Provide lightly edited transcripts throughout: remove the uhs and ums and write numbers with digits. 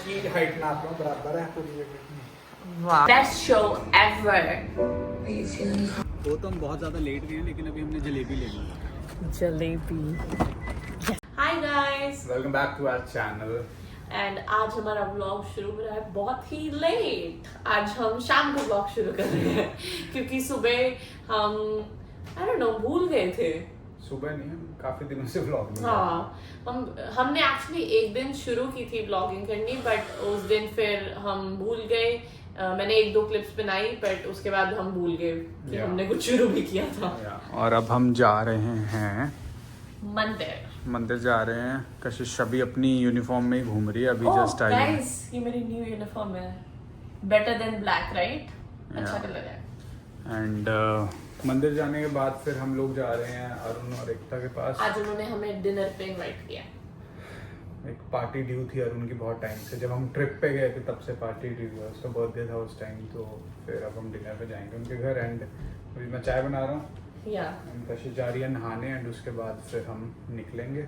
की हाइट नाप रहा हूँ, बराबर है पूरी जगह। वाह, बेस्ट शो एवर। वो तो हम बहुत ज़्यादा लेट गए हैं, लेकिन अभी हमने जलेबी ले ली। Jalebi. Hi guys, welcome back to our channel. And आज हमारा व्लॉग शुरू हो रहा है बहुत ही लेट। आज हम शाम को व्लॉग शुरू कर रहे हैं क्योंकि सुबह हम आई डोंट नो भूल गए थे। सुबह नहीं, हम काफी दिनों से व्लॉग में। हाँ, हमने एक्चुअली एक दिन शुरू की थी व्लॉगिंग करनी, बट उस दिन फिर हम भूल गए। मैंने 1-2 क्लिप्स बनाई, बट उसके बाद हम भूल गए कि हमने कुछ शुरू भी किया था। और अब हम जा रहे हैं मंदिर जा रहे हैं। कशिश अभी अपनी यूनिफॉर्म में ही घूम रही है, अभी जस्ट आई है। गाइस, ये मेरी न्यू यूनिफॉर्म है, बेटर देन ब्लैक, राइट? अच्छा कलर है। एंड मंदिर जाने के बाद फिर हम लोग जा रहे हैं अरुण और एकता के पास। आज उन्होंने हमें डिनर पे इनवाइट किया। एक पार्टी ड्यू थी अरुण की बहुत टाइम से, जब हम ट्रिप पे गए थे तब से पार्टी ड्यू है, उसका बर्थडे था उस टाइम। तो फिर अब हम डिनर पे जाएंगे उनके घर। एंड अभी मैं चाय बना रहा हूँ, कशिश जा रही है नहाने, एंड उसके बाद फिर हम निकलेंगे।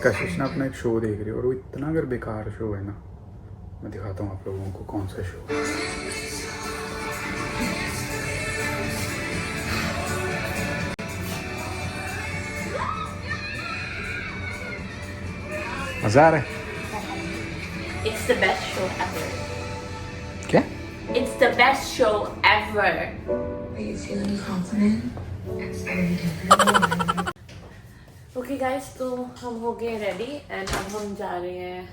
कशिश ना अपना एक शो देख रही है, और वो इतना अगर बेकार शो है ना, मैं दिखाता हूँ आप लोगों को कौन सा शो है। मजा आ रहा है। It's the best show ever. क्या? It's the best show ever. Are you feeling confident? It's very different. Okay guys, तो हम हो गए रेडी एंड अब हम जा रहे हैं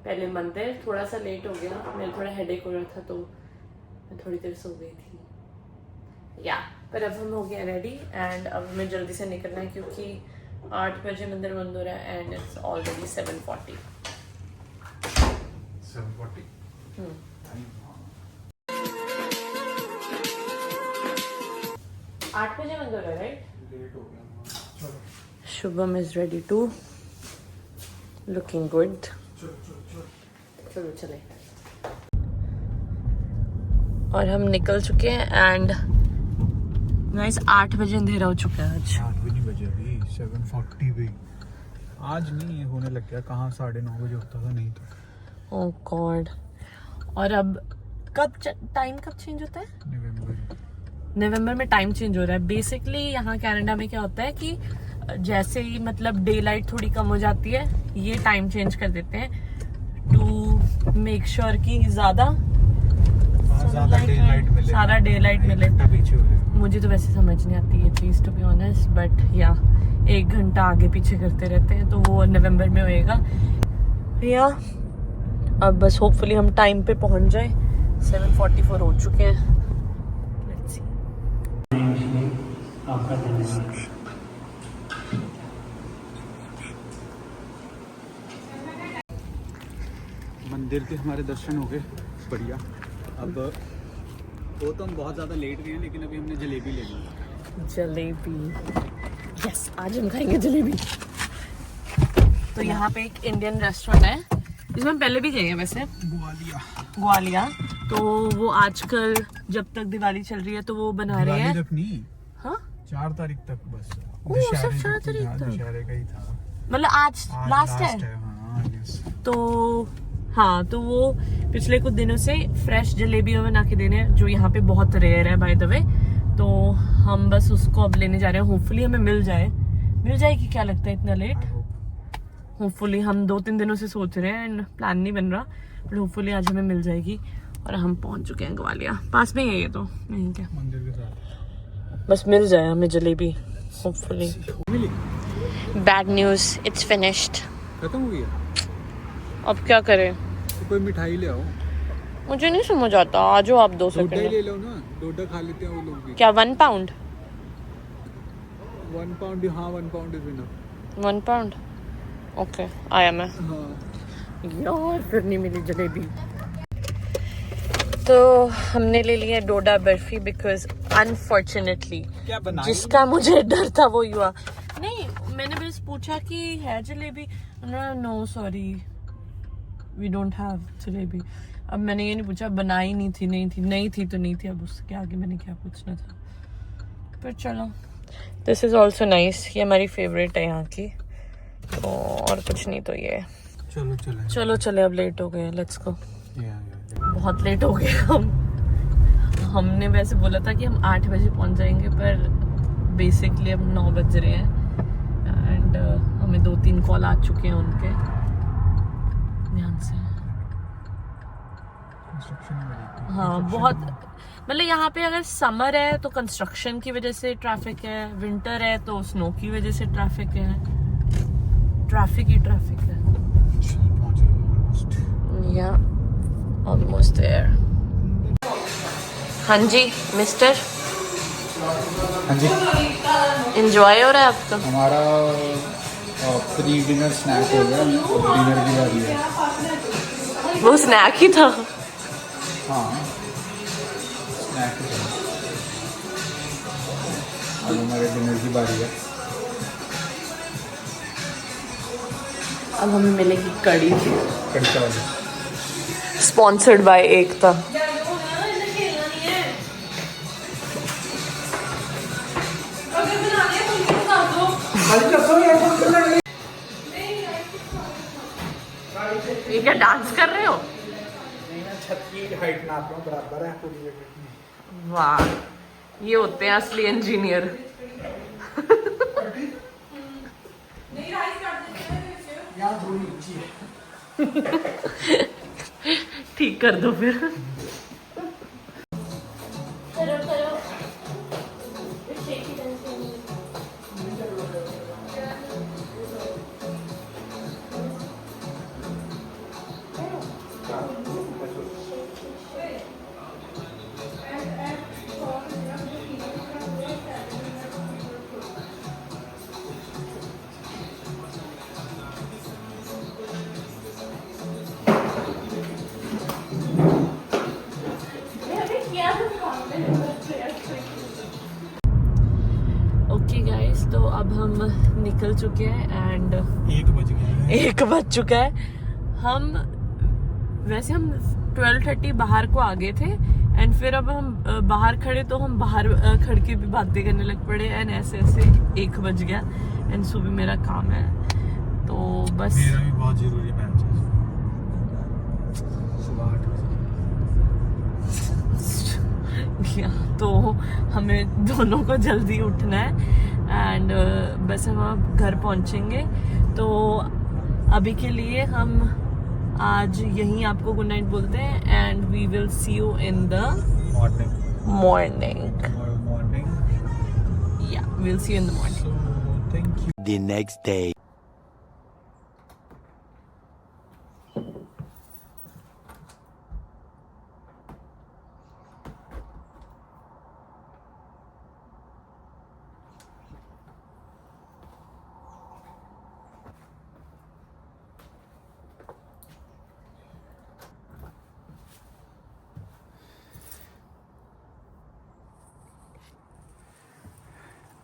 पहले मंदिर। थोड़ा सा लेट हो गया, मेरे थोड़ा हेडेक हो रहा था तो मैं थोड़ी देर सो गई थी पर अब हम हो गए रेडी एंड अब हमें जल्दी से निकलना है क्योंकि 8 बजे मंदिर बंद हो रहा है एंड इट्स ऑलरेडी 7:40। 7:40। 8 बजे मंदिर है, राइट? लेट हो गया। चलो Shubham is ready to looking good. चलो चले। और हम निकल चुके हैं एंड गाइस 8 बजे अंधेरा हो चुका है आज। 8 भी नहीं बजे अभी, 7:40 भी। आज नहीं होने लग गया, कहाँ 9:30 बजे होता था, नहीं तो। ओह गॉड। और अब टाइम कब चेंज होता है? नवंबर में टाइम चेंज हो रहा है। बेसिकली यहाँ कनाडा में क्या होता है कि जैसे ही मतलब डे लाइट थोड़ी कम हो जाती है, ये टाइम चेंज कर देते हैं टू मेक श्योर कि ज्यादा डे लाइट मिले। मुझे तो वैसे समझ नहीं आती ये चीज, टू बी ऑनेस्ट, बट 1 घंटा आगे पीछे करते रहते हैं, तो वो नवंबर में होएगा। अब बस होपफुली हम टाइम पे पहुंच जाए। 7:44 हो चुके हैं। Let's see. आपका धन्यवाद। मंदिर के हमारे दर्शन हो गए, बढ़िया। अब वो तो हम बहुत ज़्यादा लेट गए हैं, लेकिन अभी हमने जलेबी ले ली। जलेबी, यस, आज हम खाएंगे जलेबी। तो यहाँ पे एक इंडियन रेस्टोरेंट है, इसमें पहले भी गए हैं वैसे, ग्वालिया। तो वो आजकल जब तक दिवाली चल रही है तो वो बना रहे हैं। हाँ, 4 तारीख तक बस। सिर्फ 4 तारीख तक? दशहरे का ही था, मतलब आज लास्ट है। तो वो पिछले कुछ दिनों से फ्रेश जलेबी बना के देने हैं, जो यहाँ पे बहुत रेयर है बाय द वे। तो हम बस उसको अब लेने जा रहे हैं। होपफुली हमें मिल जाएगी। क्या लगता है इतना लेट? होपफुली हम 2-3 दिनों से सोच रहे हैं एंड प्लान नहीं बन रहा, बट होपफुली आज हमें मिल जाएगी। और हम पहुंच चुके हैं ग्वालिया, पास में ही है ये, तो नहीं क्या, मंदिर के साथ। बस मिल जाए हमें jalebi hopefully. Bad news, it's finished. खत्म हो गया। अब क्या करें? तो कोई मिठाई ले आओ। मुझे नहीं समझ आता, आ जाओ आप 2 डोडा ही सेकंड ले लो ना, डोडा खा लेते हैं वो लोग भी। क्या 1 पाउंड? 1 पाउंड, हाँ 1 pound is enough. 1 pound okay, आया मैं। हाँ यार फिर नहीं मिली जलेबी। तो हमने ले लिया डोडा बर्फी बिकॉज अनफॉर्चुनेटली क्या बनाई? जिसका मुझे डर था वो हुआ नहीं। मैंने बस पूछा कि है jalebi, no sorry we don't have jalebi. अब मैंने ये नहीं पूछा, बनाई नहीं थी, नहीं थी तो नहीं थी, अब उसके आगे मैंने क्या पूछना था। पर चलो, दिस इज ऑल्सो नाइस, ये हमारी फेवरेट है यहाँ की, तो और कुछ नहीं तो ये। चलो चले, अब लेट हो गए, लेट्स गो। बहुत लेट हो गए हमने वैसे बोला था कि हम 8 बजे पहुंच जाएंगे, पर बेसिकली अब 9 बज रहे हैं एंड हमें 2-3 कॉल आ चुके हैं उनके। ध्यान से। हाँ बहुत, मतलब यहाँ पे अगर समर है तो कंस्ट्रक्शन की वजह से ट्रैफिक है, विंटर है तो स्नो की वजह से ट्रैफिक है, ट्रैफिक ही ट्रैफिक है। या ऑलमोस्ट देयर। हाँ जी मिस्टर, हाँ जी, एंजॉय हो रहा है आपका? हमारा प्री डिनर स्नैक हो गया, डिनर की बारी है। वो स्नैक ही था। हाँ स्नैक ही था, अब हमारे डिनर की बारी है। अब हमें मिलेगी कड़ी, कड़ी चावल। स्पॉन्सर्ड बाय एकता। ये क्या डांस कर रहे हो? मैं छत की हाइट नाप रहा हूँ, बराबर है पूरी जगह। वाह, ये होते हैं असली इंजीनियर। ठीक कर दो फिर। ओके गाइस, तो अब हम निकल चुके हैं एंड 1 बज गया है। 1 बज चुका है। हम 12:30 बाहर को आ गए थे एंड फिर अब हम बाहर खड़े, तो हम बाहर खड़ के भी बातें करने लग पड़े एंड ऐसे 1 बज गया एंड सुबह मेरा काम है, तो बस मेरा भी बहुत जरूरी मैच है सुबह 8 बजे। तो हमें दोनों को जल्दी उठना है एंड बस हम अब घर पहुंचेंगे। तो अभी के लिए हम आज यहीं आपको गुड नाइट बोलते हैं and we will see you in the morning. या we will see you in the morning. Thank you. The next day.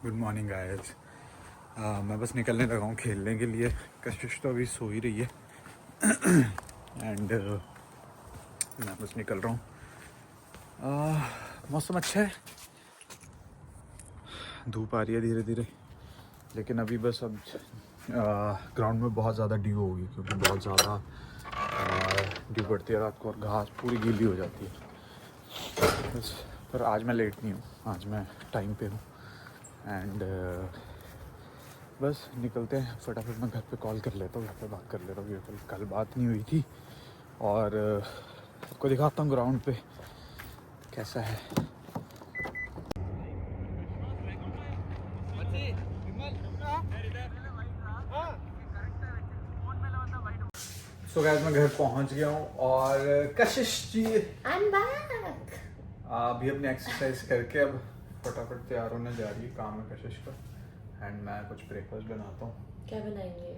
Good morning guys. मैं बस निकलने लगा हूँ खेलने के लिए। कशिश तो अभी सो ही रही है एंड मैं बस निकल रहा हूँ। मौसम अच्छा है, धूप आ रही है धीरे धीरे, लेकिन अभी बस अब ग्राउंड में बहुत ज़्यादा ड्यू होगी क्योंकि बहुत ज़्यादा ड्यू पड़ती है रात को और घास पूरी गीली हो जाती है बस। पर आज मैं लेट नहीं हूँ, आज मैं टाइम पे हूँ एंड बस निकलते हैं फटाफट। मैं घर पे कॉल कर लेता हूँ, घर पे बात कर लेता हूँ, कल बात नहीं हुई थी। और आपको दिखाता हूँ ग्राउंड पे कैसा है। सो गाइस मैं घर पहुंच गया हूँ और कशिश जी I'm back. अभी अपनी एक्सरसाइज करके अब फटाफट तैयार होने जा रही है, काम है कशिश का। एंड मैं कुछ ब्रेकफास्ट बनाता हूँ। क्या बनाएंगे?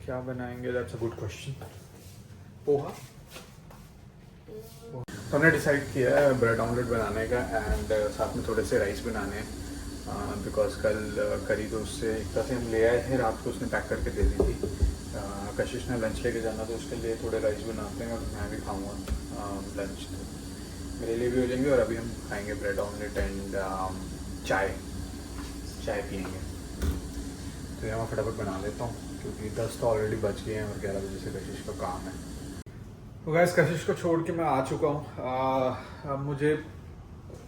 क्या बनाएंगे? That's a good question. Poha. तो हमने डिसाइड किया है ब्रेड ऑमलेट बनाने का एंड साथ में थोड़े से राइस बनाने हैं बिकॉज कल करी तो उससे एक तरह से हम ले आए थे, रात को उसने पैक करके दे दी थी। कशिश ने लंच लेके जाना तो उसके लिए थोड़े राइस बनाते हैं और मैं भी खाऊंगा लंच, तो मेरे लिए भी हो जाएंगे। और अभी हम खाएंगे ब्रेड ऑमलेट एंड चाय पियेंगे। तो यहाँ मैं फटाफट बना लेता हूँ क्योंकि 10 तो ऑलरेडी बज गए हैं और 11 बजे से कशिश का काम है। तो गैस कशिश को छोड़ के मैं आ चुका हूँ। अब मुझे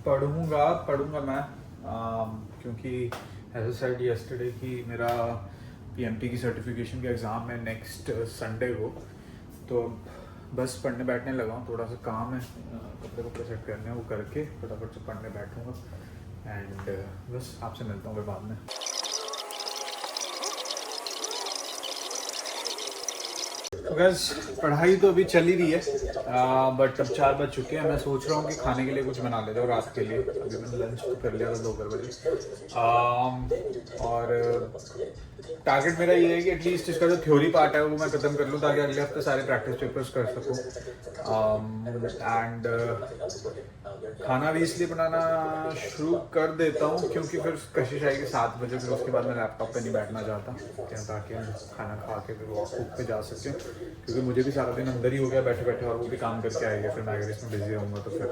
पढ़ूंगा मैं क्योंकि एज सेड यस्टरडे कि मेरा पीएमटी की सर्टिफिकेशन का एग्ज़ाम है नेक्स्ट संडे को। तो बस पढ़ने बैठने लगा हूँ, थोड़ा सा काम है, कपड़े सेट करने हैं, वो करके फटाफट से पढ़ने बैठूँगा एंड बस आपसे मिलता हूँ फिर बाद में। तो गैस पढ़ाई तो अभी चल ही रही है बट अब 4 बज चुके हैं। मैं सोच रहा हूँ कि खाने के लिए कुछ बना लेता हूँ रात के लिए। अभी मैंने लंच तो कर लिया था 2 बजे और टारगेट मेरा ये है कि एटलीस्ट इसका जो थ्योरी पार्ट है वो मैं ख़त्म कर लूँ ताकि अगले हफ्ते सारे प्रैक्टिस पेपर्स कर सकूँ। एंड खाना भी इसलिए बनाना शुरू कर देता हूँ क्योंकि फिर कशिश आएगी 7 बजे, फिर उसके बाद मैं लैपटॉप पे नहीं बैठना चाहता ताकि हम खाना खा के फिर वॉक पे जा सकें, क्योंकि मुझे भी सारा दिन अंदर ही हो गया बैठे बैठे और वो भी काम करके आएगा, फिर मैं अगर इसमें बिजी रहूँगा तो फिर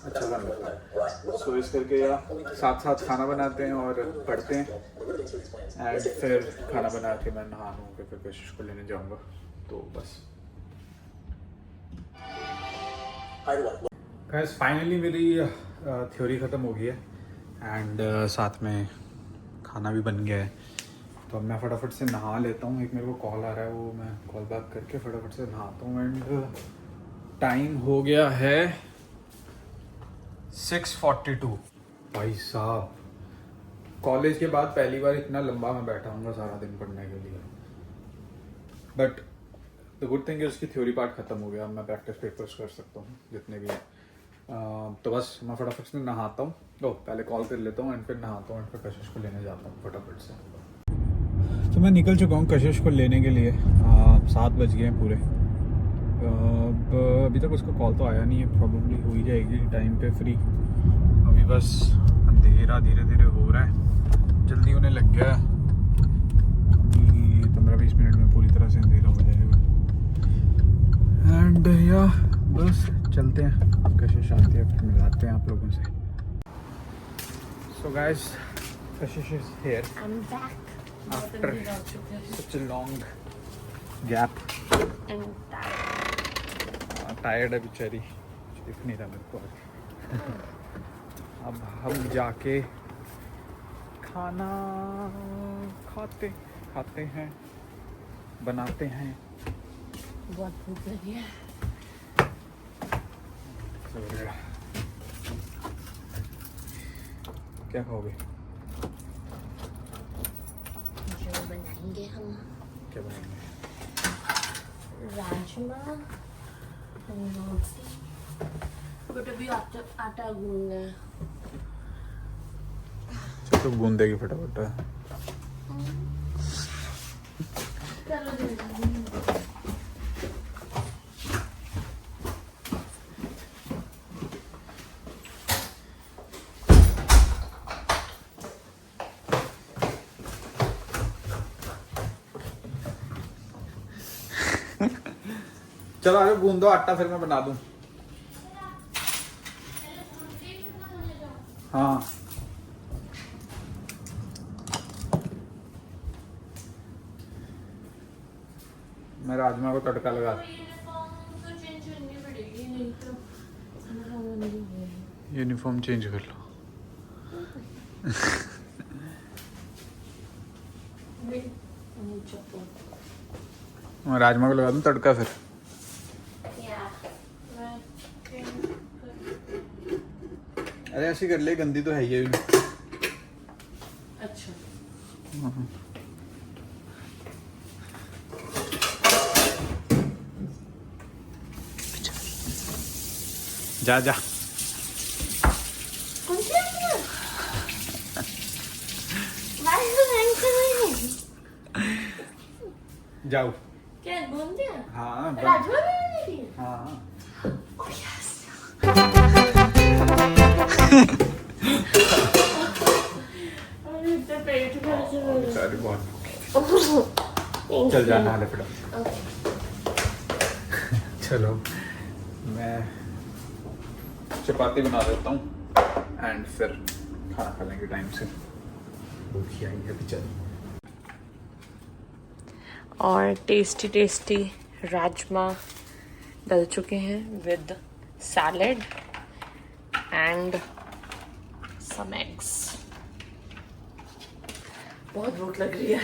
अच्छा नहीं लगता है। सो इस करके या साथ साथ खाना बनाते हैं और पढ़ते हैं एंड फिर खाना बना के मैं नहा लूँ के फिर कशिश को लेने जाऊँगा। तो बस गाइस फाइनली मेरी थ्योरी ख़त्म हो गई है एंड साथ में खाना भी बन गया है। तो अब मैं फटाफट से नहा लेता हूँ। एक मेरे को कॉल आ रहा है, वो मैं कॉल बैक करके फटाफट से नहाता हूँ। एंड टाइम हो गया है 6:42। भाई साहब कॉलेज के बाद पहली बार इतना लंबा मैं बैठा हूँ सारा दिन पढ़ने के लिए। बट द गुड थिंग है उसकी थ्योरी पार्ट ख़त्म हो गया, अब मैं प्रैक्टिस पेपर्स कर सकता हूँ जितने भी हैं। तो बस मैं फटाफट से नहाता हूँ, पहले कॉल कर लेता हूँ एंड फिर नहाता हूँ एंड फिर कशिश को लेने जाता हूँ फटाफट से। तो मैं निकल चुका हूँ कशिश को लेने के लिए। 7 बज गए हैं पूरे। अभी तक उसका कॉल तो आया नहीं है, प्रॉब्लली हो ही जाएगी टाइम पे फ्री। अभी बस अंधेरा धीरे धीरे हो रहा है, जल्दी होने लग गया है। 15-20 मिनट में पूरी तरह से अंधेरा हो जाएगा एंड या बस चलते हैं। कशिश आती है फिर मिलाते हैं आप लोगों से। So guys Kashish is here after such a long gap. Tired है बेचारी, दिख नहीं रहा मेरे को। अब हम जाके खाना खाते हैं, बनाते हैं। बहुत भूख लगी है। क्या खाओगे? जो बनाएंगे हम, क्या बनाएंगे? राजमा रोटी, बट अभी आटा गूंदना है। तो गूंद देगी फटाफट। चलो अरे गूंद दो आटा, फिर मैं बना दूं। हाँ मैं राजमा को तड़का लगा। यूनिफॉर्म चेंज कर लो। मैं राजमा को लगा दूं तड़का फिर। अरे ऐसी कर ले, गंदी तो है ये। अच्छा जा जा कौन सी है? Why is the hand coming? जाओ। क्या घूम दिया? हाँ राजमा में नहीं? हाँ Oh yes. अरे इतना पेट भर से बेचारी बहुत चल जाना है फिर। चलो मैं चपाती बना देता हूँ एंड फिर खाना खा लेंगे टाइम से, भूख ही आई है बेचारी। और टेस्टी टेस्टी राजमा डल चुके हैं with salad and some eggs. बहुत भूख लग रही है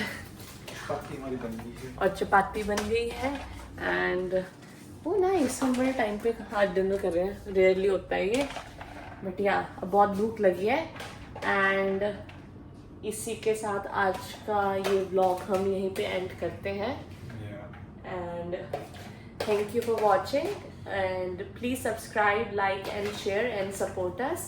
चपाती हमारी बन गई है और चपाती बन गई है एंड वो नाइस, हम बड़े टाइम पे आज डिनर कर रहे हैं, रेयरली होता है ये, बट या अब बहुत भूख लगी है। एंड इसी के साथ आज का ये व्लॉग हम यहीं पे एंड करते हैं and thank you for watching and please subscribe, like and share and support us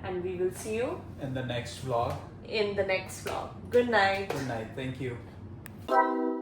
and we will see you in the next vlog. in the next vlog. Good night. Good night, thank you।